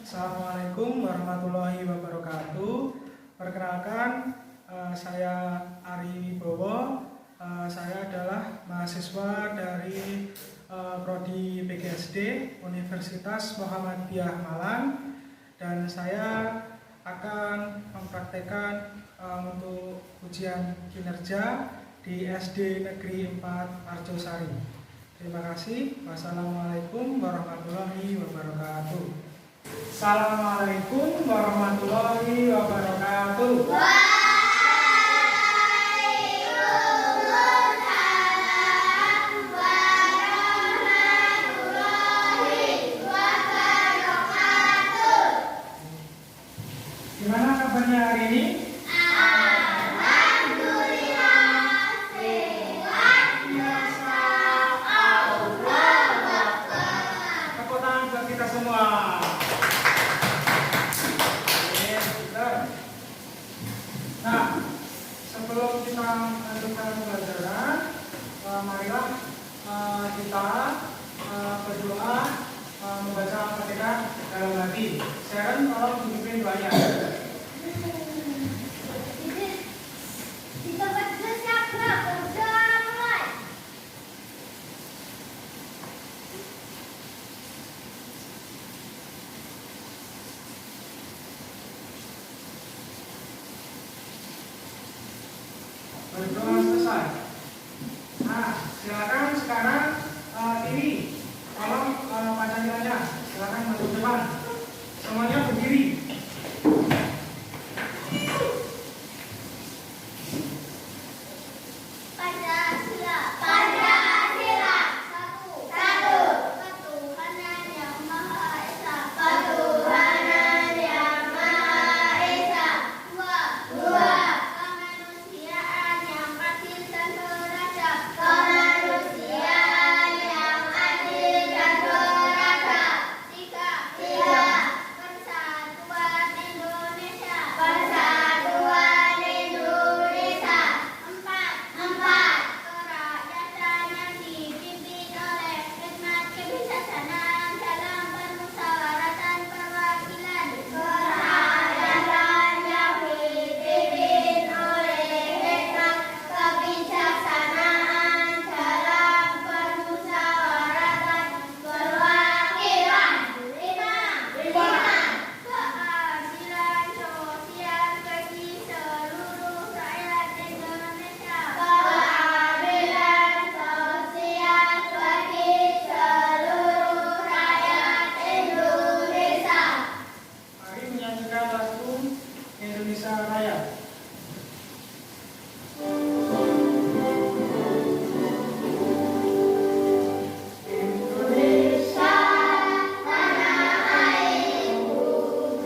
Assalamualaikum warahmatullahi wabarakatuh. Perkenalkan, saya Ari Wibowo. Saya adalah mahasiswa dari Prodi PGSD Universitas Muhammadiyah Malang, dan saya akan mempraktekkan untuk ujian kinerja di SD Negeri 4 Arjosari. Terima kasih. Wassalamualaikum warahmatullahi wabarakatuh. Assalamualaikum warahmatullahi wabarakatuh. Waalaikumsalam warahmatullahi wabarakatuh. Gimana kabarnya hari ini? Nah, sebelum kita lanjutkan pembelajaran, marilah kita berdoa membaca Al-Fatihah dalam hati. Sharon, tolong tunjukin doanya. Berdoa selesai. Nah, silakan sekarang ini tolong Pancasilanya, silakan maju depan. Semuanya berdiri. Pancasila. Pancasila. Satu. Ketuhanan yang Maha Esa. Ketuhanan yang Maha Esa. Dua. Kemanusiaan yang adil dan beradab. Kemanusiaan yang adil dan beradab. Tiga. Persatuan Indonesia. Persatuan Indonesia. Empat. Kerakyatan yang dipimpin oleh hikmat kebijaksanaan dalam permusyawaratan perwakilan. Kerakyatan yang dipimpin oleh hikmat kebijaksanaan dalam permusyawaratan perwakilan. Lima. Keadilan sosial bagi seluruh rakyat Indonesia. Keadilan sosial bagi seluruh rakyat Indonesia. Mari menyanyikan lagu Indonesia Raya. Indonesia, tanah airku,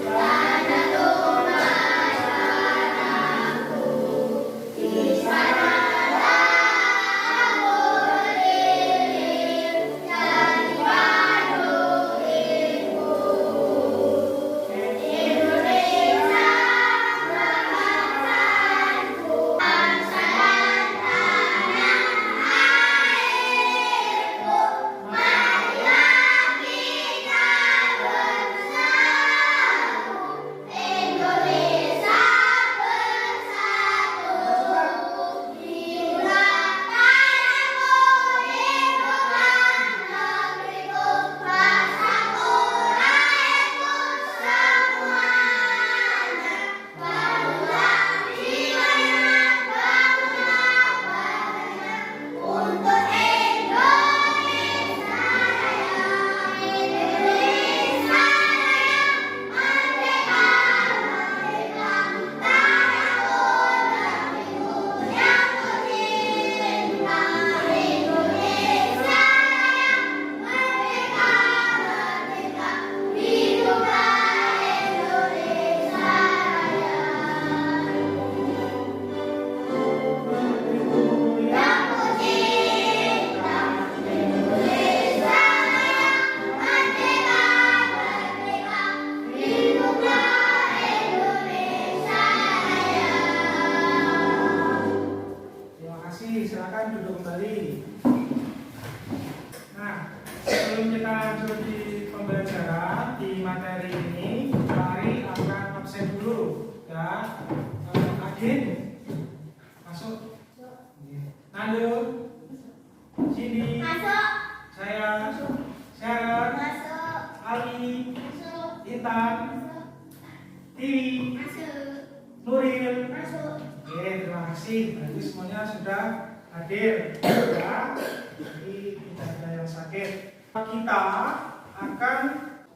tanah tumpah darahku. Di sanalah aku berdiri dan dipadu ilmu. Indonesia, bangsaku, bangsa dan tanah airku. Marilah kita bersatu, Indonesia bersatu. Di bulan tanahku, hiduplah negeriku, bangsaku, rakyatku semuanya. Bangunlah jiwanya, bangunlah badannya, untuk Indonesia Raya. Indonesia Raya, merdeka, merdeka, tanahku, negeriku yang kucinta. Indonesia Raya, merdeka, merdeka, hiduplah Indonesia Raya. Yang kucinta, Indonesia Raya, merdeka, merdeka, hiduplah Indonesia Raya. Terima kasih. Silakan duduk kembali. Nah, sebelum kita lanjut di pembelajaran di materi ini, Mari akan absen dulu ya. Agin masuk. Nando, Cindy, Masuk. saya, Sharon, Masuk. Ali, Masuk. Intan, Masuk. Tiwi, Masuk. Nuril. Masuk. Oke, terima kasih. Berarti semuanya sudah hadir ya. Jadi tidak ada yang sakit. Kita akan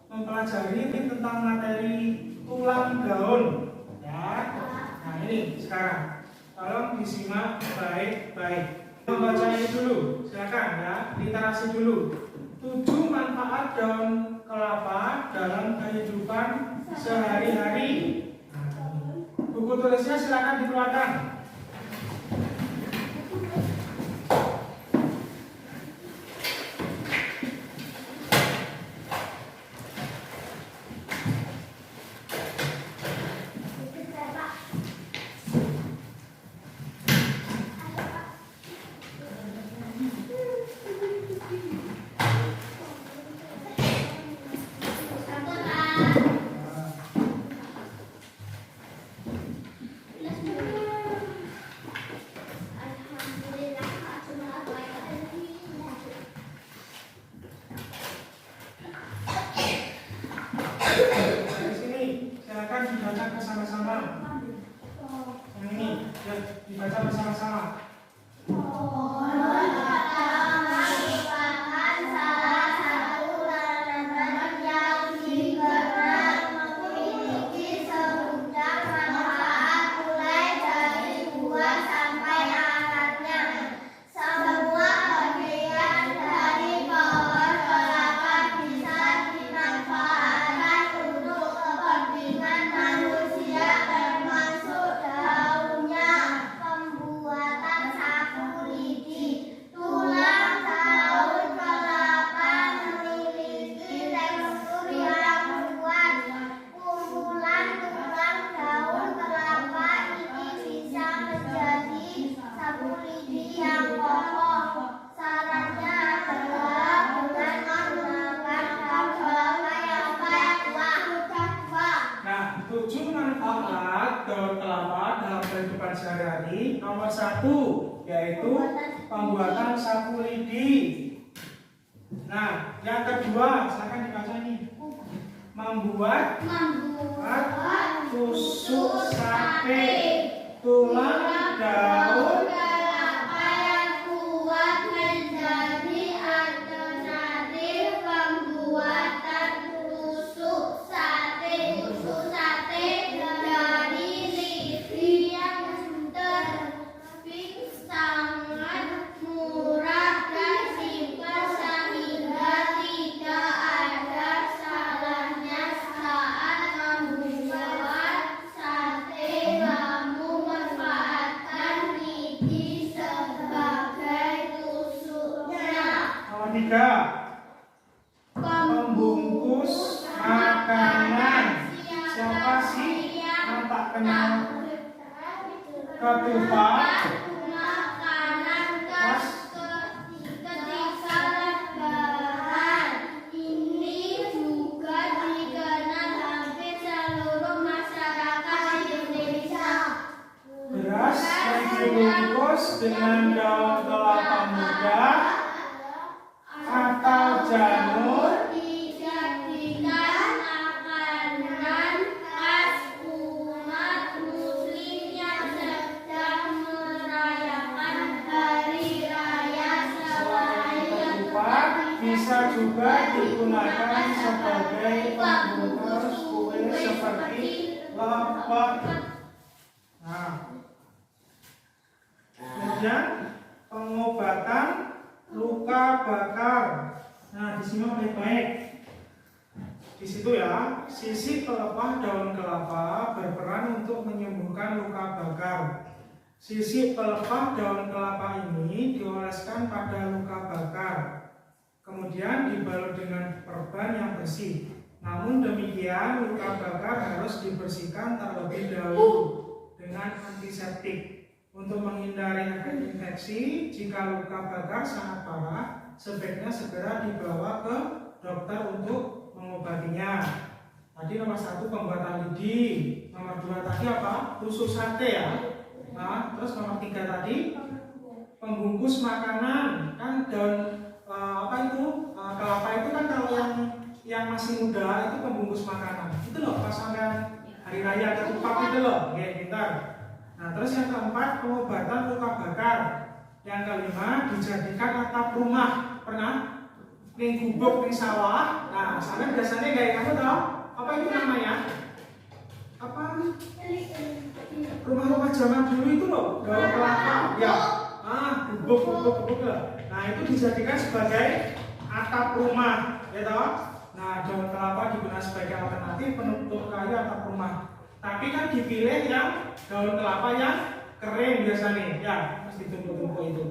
mempelajari tentang materi tulang gaun ya. Nah ini sekarang tolong disimak baik-baik. Membaca ini dulu, silakan ya, literasi dulu. 7 manfaat daun kelapa dalam kehidupan sehari-hari. Buku tulisnya silakan dikeluarkan. Dari sini silakan dibaca bersama-sama. Yang ini ya, dibaca bersama-sama. Merupakan salah satu tanaman yang dikenal memiliki segudang manfaat mulai dari buah sampai akarnya. Semua bagian dari pohon kelapa bisa dimanfaatkan untuk kepentingan manusia termasuk daunnya. Pembuatan sapu lidi. Tulang daun kelapa memiliki tekstur yang kuat. Kumpulan tulang daun kelapa ini bisa menjadi sapu lidi yang kokoh. Sarannya adalah dengan menggunakan daun kelapa yang tua. Nah, 7 manfaat daun kelapa dalam kehidupan sehari-hari. Nomor 1 yaitu pembuatan sapu lidi. Nah, yang kedua, silakan dibaca ini. Membuat tusuk sate. Tulang daun kelapa yang kuat menjadi alternatif pembuatan tusuk sate. Tusuk sate dari lidi yang terpik sangat murah dan simpel sehingga tidak ada salahnya saat membuat sate. Kamu manfaatkan lidi sebagai tusuknya. nomor 3. Pembungkus makanan. Siapa sih yang tak kenal ketupat? Makanan khas ketika lebaran. Ini juga dikenal hampir seluruh masyarakat Indonesia. Beras yang dibungkus dengan daun kelapa muda atau janur. Dijadikan makanan khas umat muslim yang sedang merayakan hari raya selain Ketupat bisa juga digunakan sebagai pembungkus kue seperti lepet. Nah, kemudian pengobatan luka bakar. Nah, disimak baik-baik. Di situ ya, sisi pelepah daun kelapa berperan untuk menyembuhkan luka bakar. Sisi pelepah daun kelapa ini dioleskan pada luka bakar, kemudian dibalut dengan perban yang bersih. Namun demikian, luka bakar harus dibersihkan terlebih dahulu dengan antiseptik. Untuk menghindari efek infeksi, jika luka bakar sangat parah, sebaiknya segera dibawa ke dokter untuk mengobatinya. Tadi nomor 1 pembuatan lidi, nomor 2 tadi apa? Tusuk sate ya. Nah, terus nomor 3 tadi pembungkus makanan. Kan daun apa itu? Kelapa itu kan kalau yang masih muda itu pembungkus makanan. Itu loh pas sampai hari raya ketupat itu loh. Oke, pintar. Nah, terus yang keempat pengobatan luka bakar. Yang kelima dijadikan atap rumah. Pernah? Ning gubuk ning sawah. Nah, sampai biasanya kayak kamu tahu? Apa itu namanya? Apa? Rumah-rumah zaman dulu itu loh, daun kelapa. Ya. Gubuk lah. Nah, itu dijadikan sebagai atap rumah, ya toh? Nah, daun kelapa digunakan sebagai alternatif penutup kayu atap rumah. Tapi kan dipilih yang daun kelapa yang kering biasanya, ya, mesti tumpuk-tumpuk itu.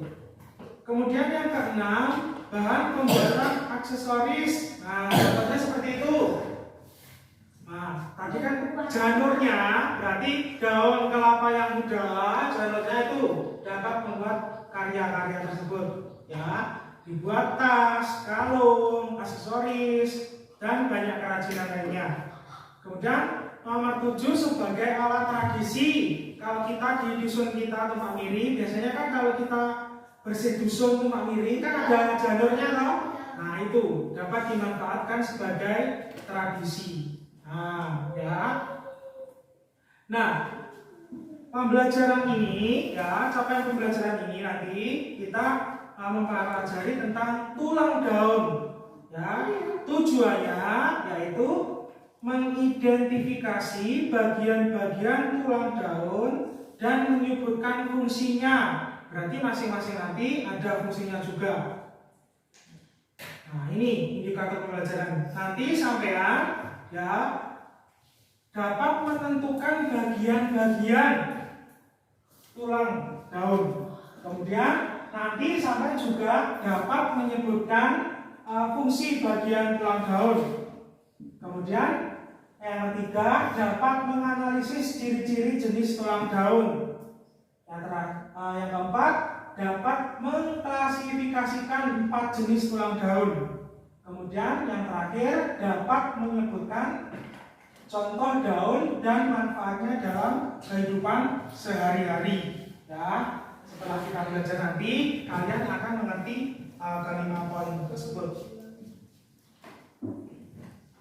Kemudian yang keenam, bahan pembuatan aksesoris. Nah, contohnya seperti itu. Nah, tadi kan janurnya, berarti daun kelapa yang muda, janurnya itu dapat membuat karya-karya tersebut, ya, dibuat tas, kalung, aksesoris, dan banyak kerajinan lainnya. Kemudian nomor 7 sebagai alat tradisi. Kalau kita di dusun kita Tumpang Miri, biasanya kan kalau kita bersih dusun Tumpang Miri kan ada janurnya toh. Nah, itu dapat dimanfaatkan sebagai tradisi. Nah, ya. Nah, pembelajaran ini ya, capaian pembelajaran ini nanti kita mempelajari tentang tulang daun. Ya, tujuannya yaitu mengidentifikasi bagian-bagian tulang daun dan menyebutkan fungsinya. Berarti masing-masing nanti ada fungsinya juga. Nah, ini indikator pembelajaran. Nanti sampean ya dapat menentukan bagian-bagian tulang daun. Kemudian nanti sampai juga dapat menyebutkan fungsi bagian tulang daun. Kemudian yang ketiga dapat menganalisis ciri-ciri jenis tulang daun. Yang keempat dapat mengklasifikasikan 4 jenis tulang daun. Kemudian yang terakhir dapat menyebutkan contoh daun dan manfaatnya dalam kehidupan sehari-hari. Ya, setelah kita belajar nanti kalian akan mengerti kelima poin tersebut.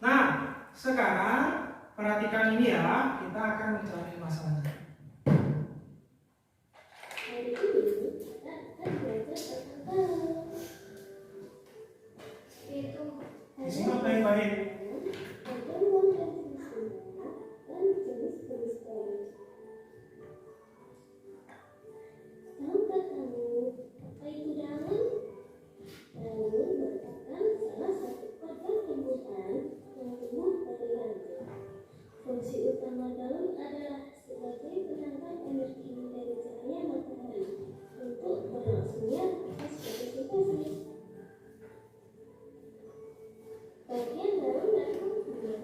Nah, sekarang perhatikan ini ya, kita akan mencari masalahnya. Disimak baik-baik. Fungsi utama daun adalah sebagai penambah energi dari cahaya matahari untuk berlangsungnya proses fotosintesa. Bagian daun dan fungsinya.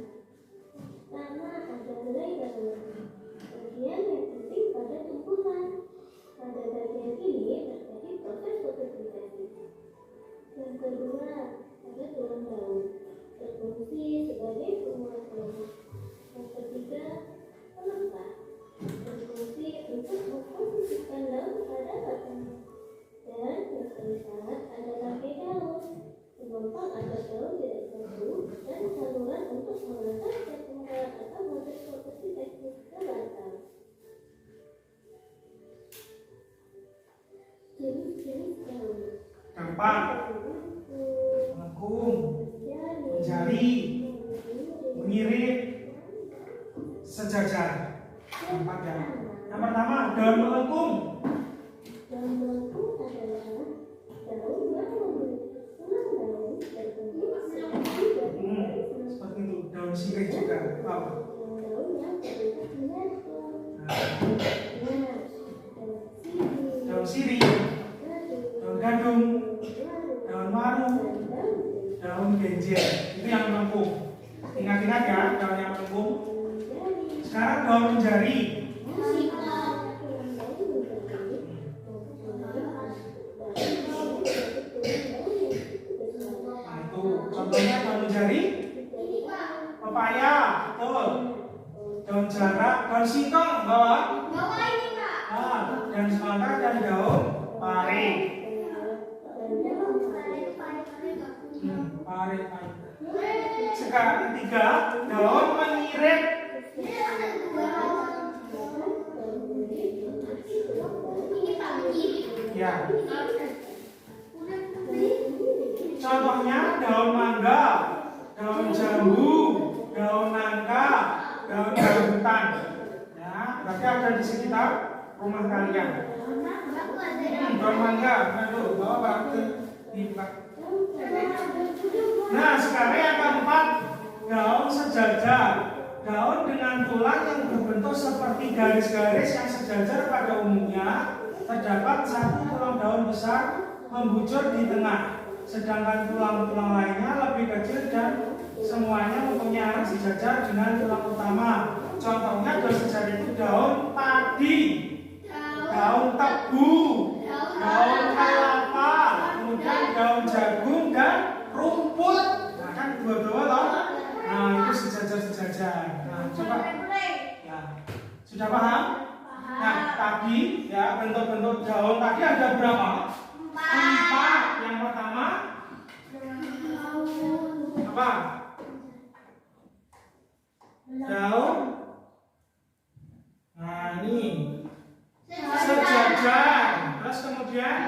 Pertama, ada helai daun. Bagian yang penting pada tumbuhan. Pada bagian ini terjadi proses fotosintesis. Yang kedua, ada tulang daun. Berfungsi sebagai penguat daun. Yang ketiga, pelengkap. Berfungsi untuk memposisikan daun pada batangnya. Dan yang keempat, ada tangkai daun. Penopang agar daun tidak jatuh dan saluran untuk mengantar cairan atau proses fotosintesis ke batang. Jenis-jenis daun. Dampak, melengkung, menjari, mengirit, sejajar. Dampak ya. Yang pertama daun melengkung. Daun melengkung adalah daun yang memiliki tulang daun berbentuk seperti Seperti itu. Daun sirih juga. Wow. daun yang berbentuk menyatu. Daun sirih, daun gadung, daun waru, daun genjer. Itu yang melengkung. Ingat-ingat ya, daun yang melengkung. Sekarang daun menjari. Nah, itu contohnya daun menjari. Sekarang ketiga, daun menyirit. Ya. Contohnya daun mangga, daun jambu, daun nangka, daun rambutan. Ya, berarti ada di sekitar rumah kalian. Daun mangga, aduh, bawa di belakang. Nah, sekarang yang keempat, daun sejajar. Daun dengan tulang yang berbentuk seperti garis-garis yang sejajar pada umumnya. Terdapat satu tulang daun besar membujur di tengah, sedangkan tulang-tulang lainnya lebih kecil dan semuanya mempunyai arah sejajar dengan tulang utama. Contohnya daun sejajar itu daun padi, daun tebu, daun kelapa, kemudian daun jagung dan rumput. Nah, kan dua-dua loh. Nah, itu sejajar-sejajar. Nah, coba. Ya. Sudah paham? Nah, tadi ya bentuk-bentuk daun tadi ada berapa? 4. Yang pertama apa? Daun. Nah, ini sejajar. Terus kemudian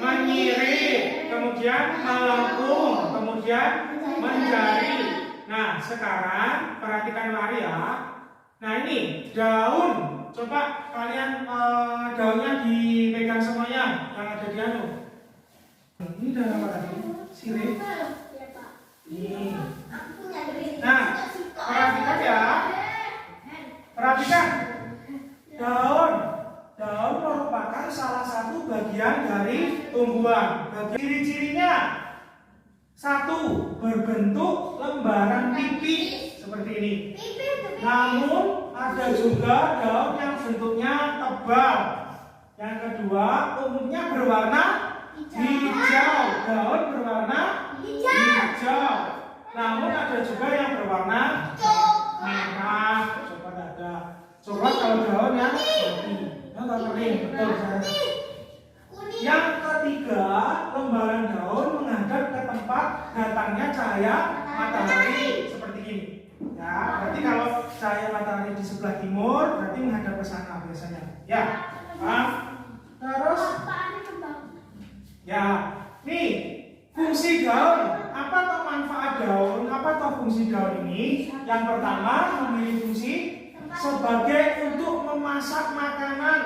menyirit, kemudian melengkung, kemudian menjari. Nah, sekarang perhatikan mari ya. Nah, ini daun. Coba kalian daunnya dipegang semuanya yang ada di anu. Ini daun apa tadi? Sirih. Ini. Nah, perhatikan ya. Perhatikan. Daun merupakan salah satu bagian dari tumbuhan. Ciri-cirinya, 1. Berbentuk lembaran pipih seperti ini. Namun ada juga daun yang bentuknya tebal. Yang kedua, umumnya berwarna hijau. Daun berwarna hijau. Namun ada juga yang berwarna merah. Coba ada. Coba kalau daun yang putih. Betul. Yang ketiga, lembaran daun menghadap ke tempat datangnya cahaya matahari seperti ini. Ya, berarti kalau cahaya matahari di sebelah timur, berarti menghadap ke sana biasanya. Ya, terus, ya, nih fungsi daun. Apa toh manfaat daun? Apa toh fungsi daun ini? Yang pertama, memiliki fungsi sebagai untuk memasak makanan.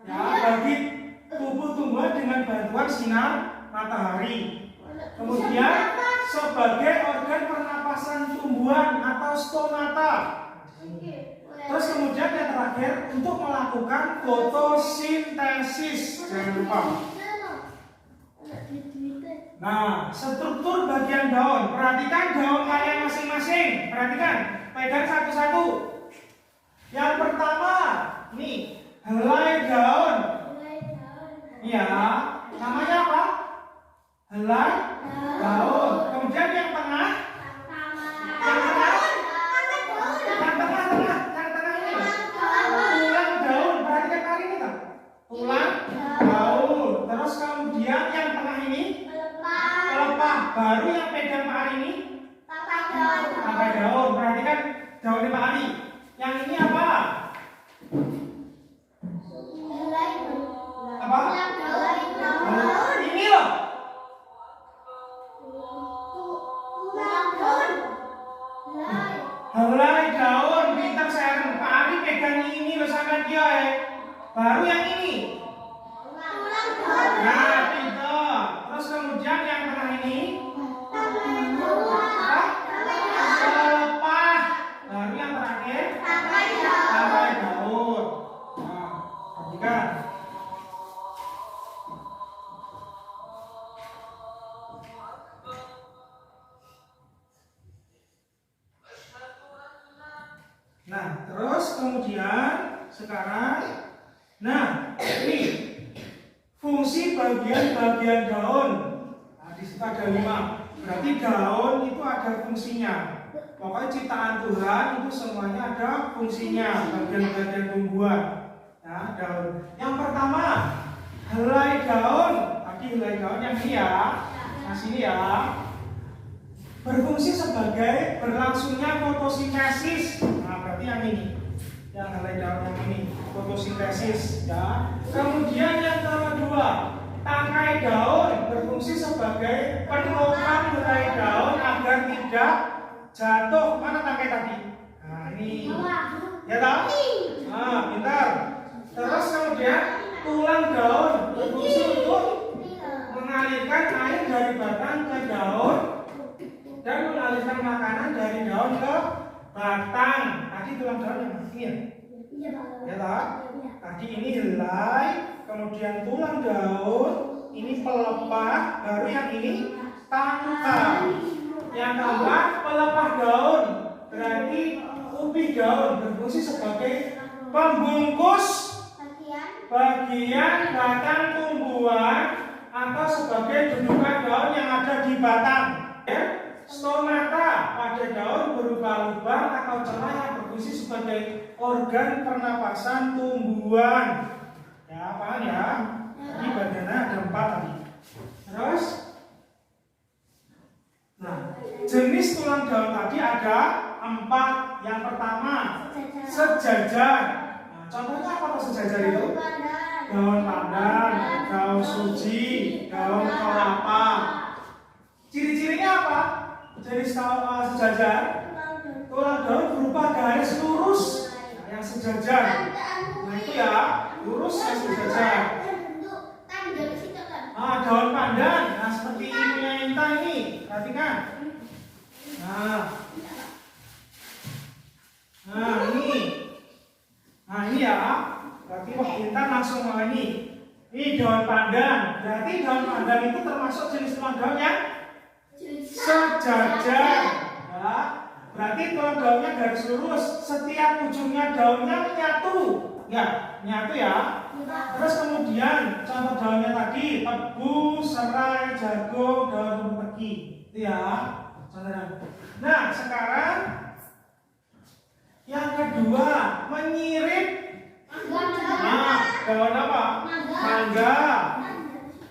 Ya, bagi tubuh tumbuhan dengan bantuan sinar matahari. Kemudian sebagai organ pernapasan tumbuhan atau stomata. Terus kemudian yang terakhir untuk melakukan fotosintesis. Jangan lupa. Nah, struktur bagian daun. Perhatikan daun kalian masing-masing. Perhatikan, pegang satu-satu. Yang pertama, nih, helai daun. Iya, namanya apa? Helai daun. Kemudian yang tengah, yang tengah ini tulang daun. Perhatikan kali ini tak? Tulang daun. Terus kemudian yang tengah ini pelepah. Baru yang pegang Pak Ari ini tangkai daun. Perhatikan daunnya Pak Ari. Yang ini apa? Apa? Ini loh. Helai daun. Pintar saya. Pak Ari pegang ini loh sampai dia Baru yang ini. Nah, pintar. Terus kemudian yang tengah ini. Pelepah. Baru yang terakhir. Tangkai daun. Nah, perhatikan. Nah, terus kemudian sekarang, nah ini fungsi bagian-bagian daun. Nah, di situ ada 5. Berarti daun itu ada fungsinya. Pokoknya ciptaan Tuhan itu semuanya ada fungsinya. Bagian-bagian tumbuhan. Ya, daun. Yang pertama, helai daun. Tadi helai daun yang ini ya. Nah, sini ya. berfungsi sebagai berlangsungnya fotosintesis. Nah, berarti yang ini, yang helai daun yang ini, fotosintesis, ya. Kemudian yang kedua, tangkai daun berfungsi sebagai penopang helai daun agar tidak jatuh. Mana tangkai tadi? Nah, ini, ya tahu? Nah, pintar. Terus kemudian tulang daun berfungsi untuk mengalirkan air dari batang ke daun dan mengalirkan makanan dari daun ke batang. Tadi tulang daun yang ini ya? Ya tak? Tadi ini helai, kemudian tulang daun, ini pelepah, baru yang ini tangkai. Yang keempat pelepah daun, berarti ubih daun berfungsi sebagai pembungkus bagian batang tumbuhan atau sebagai gundukan daun yang ada di batang. Ya. Stomata pada daun berupa lubang atau celah yang berfungsi sebagai organ pernapasan tumbuhan. Ya, paham ya? Ini bagiannya ada 4 tadi. Terus, nah, jenis tulang daun tadi ada 4. Yang pertama, sejajar. Nah, contohnya apa tuh sejajar itu? Daun pandan, daun suji, daun kelapa. Ciri-cirinya apa? Jenis sejajar, tulang daun berupa garis lurus, nah, yang sejajar. Nah itu ya, lurus yang sejajar. Daun pandan, nah seperti punya Intan ini, perhatikan. Nah ini ya, berarti wah Intan langsung mau ini. Ini daun pandan, berarti daun pandan itu termasuk jenis tulang daun yang sejajar, ya. Berarti tulang daunnya garis lurus, setiap ujungnya daunnya menyatu, ya, menyatu ya. Terus kemudian contoh daunnya tadi tebu, serai, jagung, daun rumput, itu ya. Nah sekarang yang kedua menyirip. Nah, daun apa? Mangga,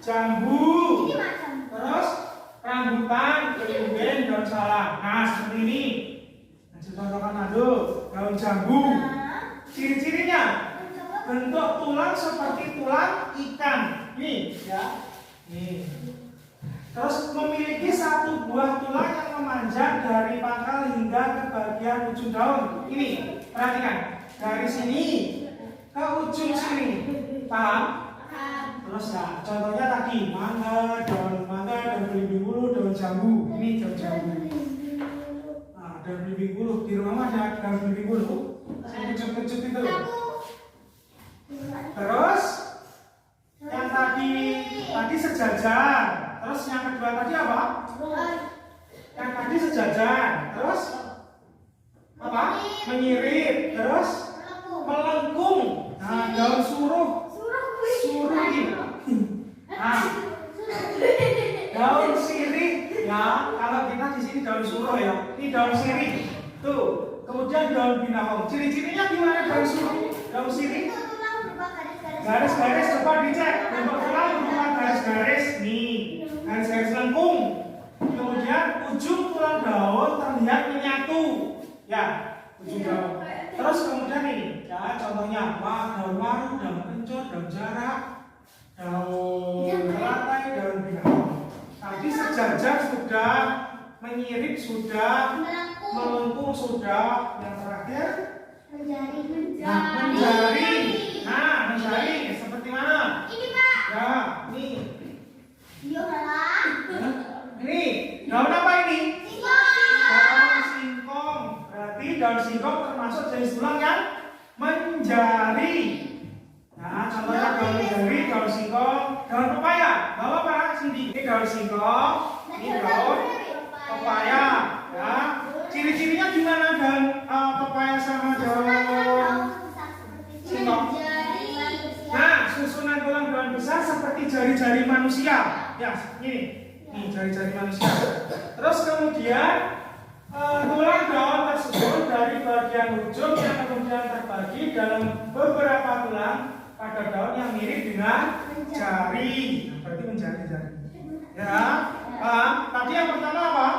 jambu, terus rambutan, kemudian daun salam. Nah, seperti ini. Nah, contohkan daun jambu. Ciri-cirinya bentuk tulang seperti tulang ikan. Nih, ya. Nih. Terus memiliki satu buah tulang yang memanjang dari pangkal hingga ke bagian ujung daun. Ini, perhatikan. Dari sini ke ujung sini. Paham? Terus ya, contohnya tadi mangga, daun belimbing bulu, daun jambu. Ini daun jambu. Nah, daun belimbing bulu di rumah ada daun belimbing bulu. Kecut-kecut itu. Terus yang tadi sejajar. Terus yang kedua tadi apa? Yang tadi sejajar. Terus apa? Menyirip. Terus melengkung. Nah, daun suruh ini. Nah, daun sirih ya. Kalau kita di sini daun suruh ya. Ini daun sirih. Tuh. Kemudian daun binahong. Ciri-cirinya gimana daun suruh? Daun sirih? Garis-garis coba dicek. Bentuk tulang berupa garis-garis. Nih, garis-garis lengkung. Kemudian ujung tulang daun terlihat menyatu. Ya, ujung daun. Terus kemudian ini, ya contohnya daun waru, daun kencur, daun jarak, daun teratai, daun binahong. Tadi sejajar sudah, menyirip sudah, melengkung sudah. Yang terakhir menjari. Nah, menjari seperti mana? Ini Pak. Ya, ini. Ini daun apa ini? Daun singkong. Berarti daun singkong termasuk jenis tulang yang menjari. Nah, contohnya daun menjari, daun singkong, daun pepaya. Bawa Pak Cindy. Ini daun singkong, ini daun pepaya. Ya, ciri-cirinya gimana daun pepaya sama daun singkong? Nah, susunan tulang daun besar seperti jari-jari manusia. Ya, ini jari-jari manusia. Terus kemudian tulang daun tersebut dari bagian ujung yang kemudian terbagi dalam beberapa tulang pada daun yang mirip dengan jari. Berarti menjari-jari. Ya, tadi yang pertama apa?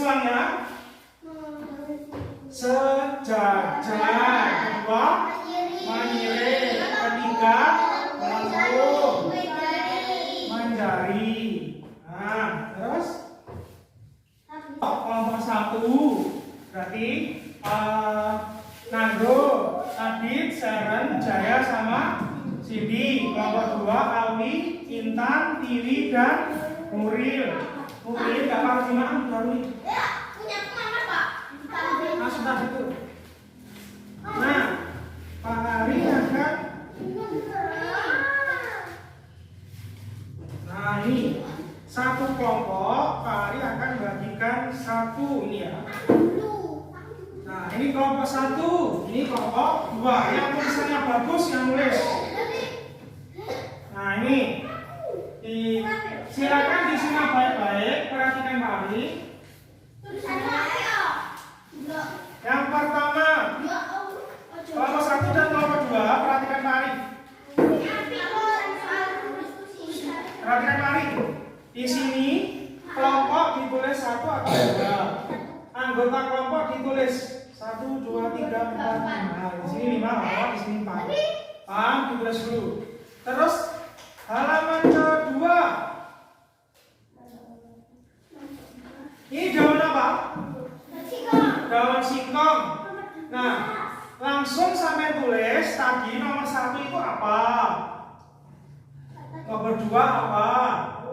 ulang ya. Sejajar. Kedua, menyiring. Ketiga, melengkung. Menjari. Nah, terus kelompok 1 berarti Nando, Adit, Seren, Jaya sama Cindy. Kelompok 2 Alwi, Intan, Tiwi dan Nuril. Nuril gak paham gimana baru ini. Punya mama Pak. Nah, sudah itu. Nah, Pak Hari akan. Nah ini satu kelompok Pak Hari akan bagikan satu ini ya. Nah ini kelompok 1, ini kelompok 2. Yang tulisannya bagus yang nulis. Nah ini silakan disimak baik-baik, perhatikan Pak Hari. Yang pertama kelompok 1 dan kelompok 2, perhatikan Pak Ari. Perhatikan Pak Ari. Di sini kelompok ditulis 1 atau 2. Anggota kelompok ditulis 1, 2, 3, 4, 5. Nah, di sini 5, di sini 4. Paham? Ditulis dulu. Terus halaman kedua. Ini daun apa? Daun singkong. Nah, langsung sampai tulis tadi nomor 1 itu apa? Nomor 2 apa?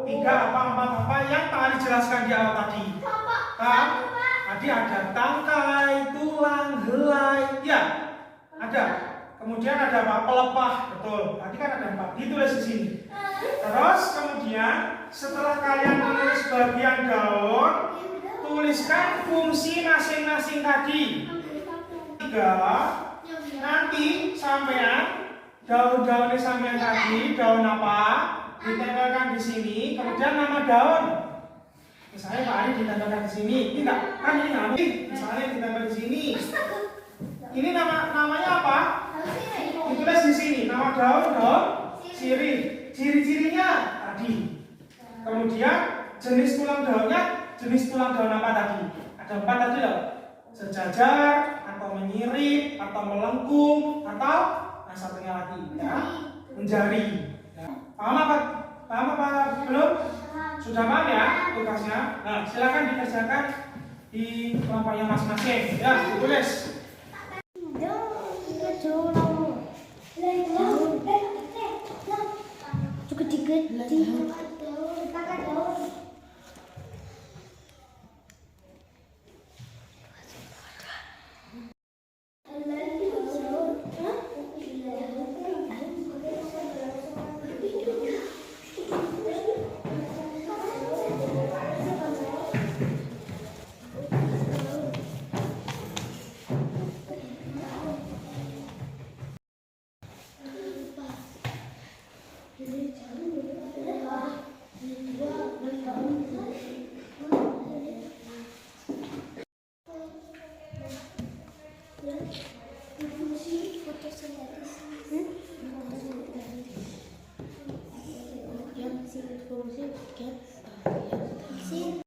3 apa? 4 apa? Yang tadi jelaskan di awal tadi. Kan? Tadi ada tangkai, tulang, helai. Ya, ada. Kemudian ada apa? Pelepah. Betul. Tadi kan ada 4. Ditulis di sini. Terus kemudian setelah kalian tulis bagian daun, tuliskan fungsi masing-masing tadi. 3. Nanti sampean daun-daunnya sampean tadi, daun apa? Ditempelkan di sini, kemudian nama daun. Misalnya Pak Ari ditempelkan di sini. Ini enggak, kan ini nama. Misalnya ditempel di sini. Ini namanya apa? Ditulis di sini, nama daun sirih. Ciri-cirinya tadi. Kemudian jenis tulang daunnya, jenis tulang daun apa tadi? Ada 4 tadi loh. Sejajar, atau menyirip, atau melengkung, atau satunya lagi ya, menjari. Ya. Paham apa belum? Sudah paham ya tugasnya? Nah, silakan dikerjakan di kelompoknya masing-masing. Ya, ditulis.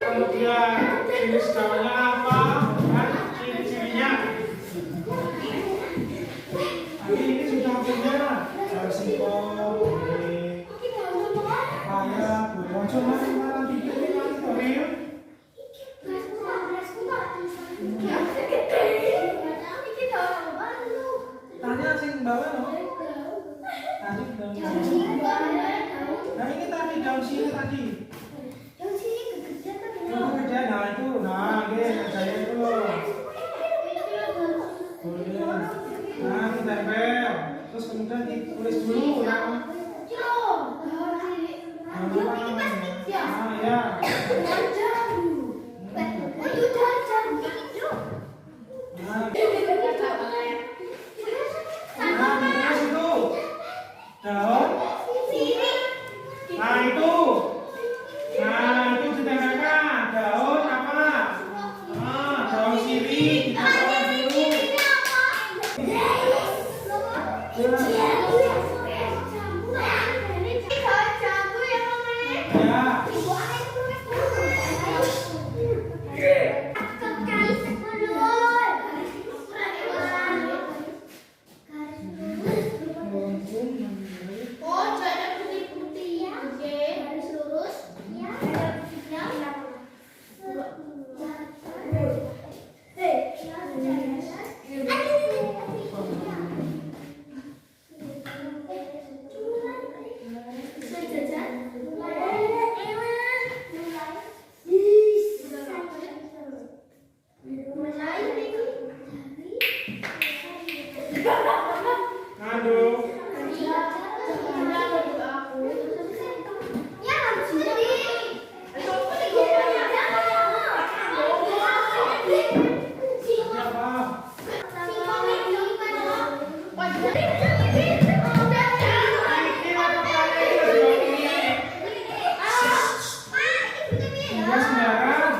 Kemudian jenis daunnya apa? Dan ciri-cirinya. Tadi ini sudah punya daun singkong, paya, burojo, mana dikit Toril. Tanya sing bawa loh. Tadi daun sini. Nah ini tadi daun sini tadi. Kerja, nah itu, nah kerjanya itu. Nah ditempel, terus kemudian ditulis dulu nama. Nah ya. Nah ditulis itu daun. Nah itu. Nah itu ditempelkan daun apa? Nah daun sirih ditempelkan dulu. Ya. Ya sembarang.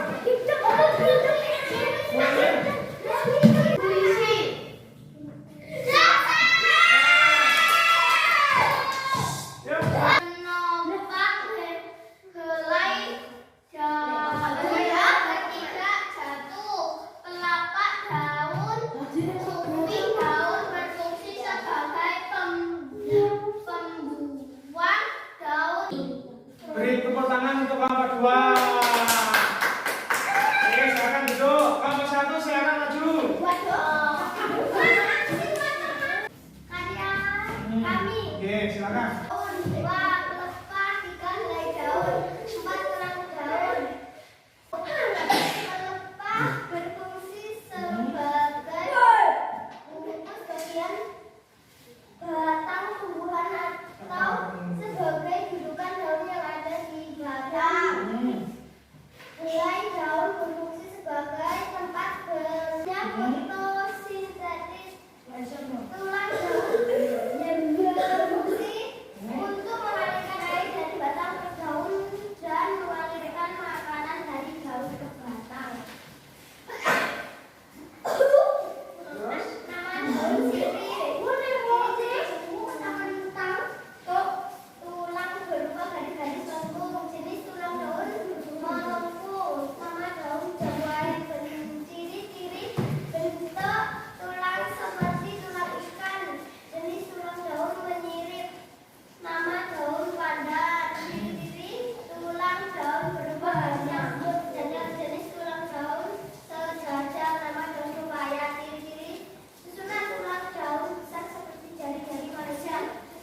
Beri tepuk tangan untuk kelompok 2. Oke, silakan duduk. Kelompok 1 silakan maju. Oke, silakan. Berfungsi sebagai bungkus bagian batang tumbuhan atau sebagai dudukan daun yang ada di batang. Helai daun berfungsi sebagai tempat bernya fotosintesis. Tulang daun berfungsi untuk mengalirkan air dari batang ke daun dan mengalirkan makanan dari daun ke batang. Nama daun sirih. Tulang berupa garis-garis lengkung. Jenis tulang daun melengkung. Nama daun jawai. Ciri-ciri bentuk tulang seperti tulang ikan. Jenis tulang daun menyirip. Nama daun padat. Ciri-ciri tulang daun berubah nyambut. Jenis tulang daun sejajar. Nama daun pepaya. Ciri-ciri susunan tulang daun besar seperti jari-jari manusia.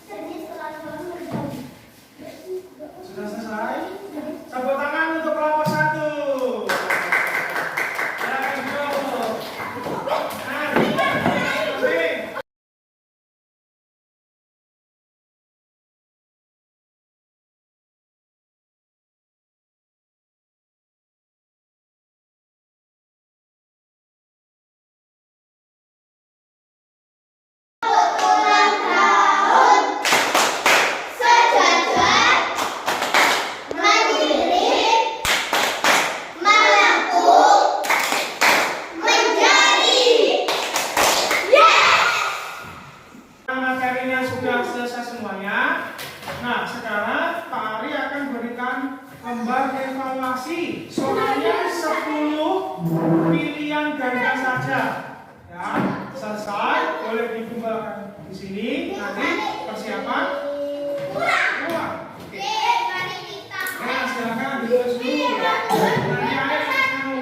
Jenis tulang daun berdaun. Sudah selesai? Tepuk tangan untuk kelompok 1. Silakan duduk. Nah, oke. Materinya sudah selesai semuanya. Nah, sekarang Pak Ari akan berikan gambar evaluasi. Soalnya 10 pilihan ganda saja. Ya, selesai. Boleh dikumpulkan di sini. Nanti persiapan. Uang. Nah, silakan ditulis dulu. Nanti air kamu.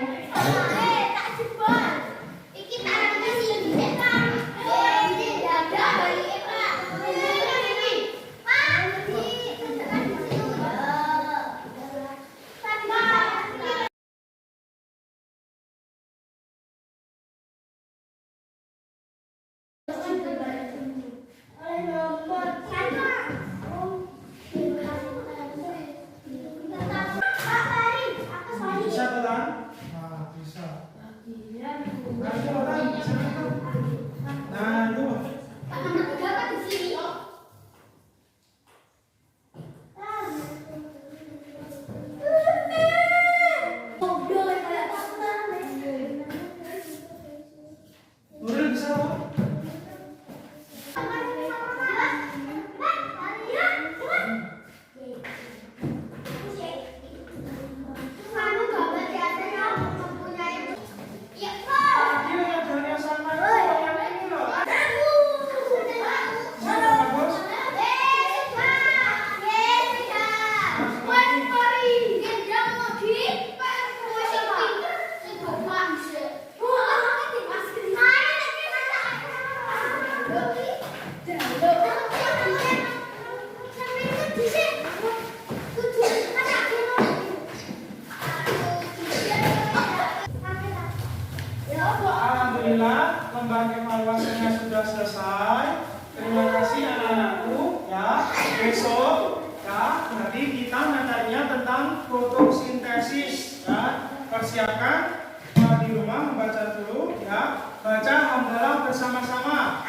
Bisa telan? Nah, bisa. Nah, itu telan. Nah, itu. Nuril bisa apa? Alhamdulillah, lembaga evaluasinya sudah selesai. Terima kasih anak-anakku. Ya, besok ya nanti kita materinya tentang fotosintesis. Ya, persiapkan di rumah membaca dulu. Ya, baca hamdalah bersama-sama.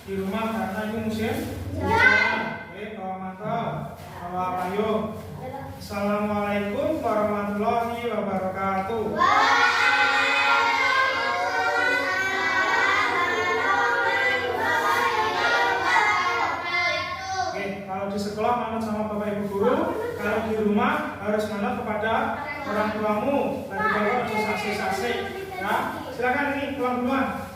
Di rumah karena ini musim hujan. Oke, bawa mantel, bawa payung. Assalamualaikum warahmatullahi wabarakatuh. Oke, kalau di sekolah manut sama Bapak Ibu guru, kalau di rumah harus manut kepada orang tuamu. Tadi kalau sase-sase, ya. Silakan ini pulang duluan.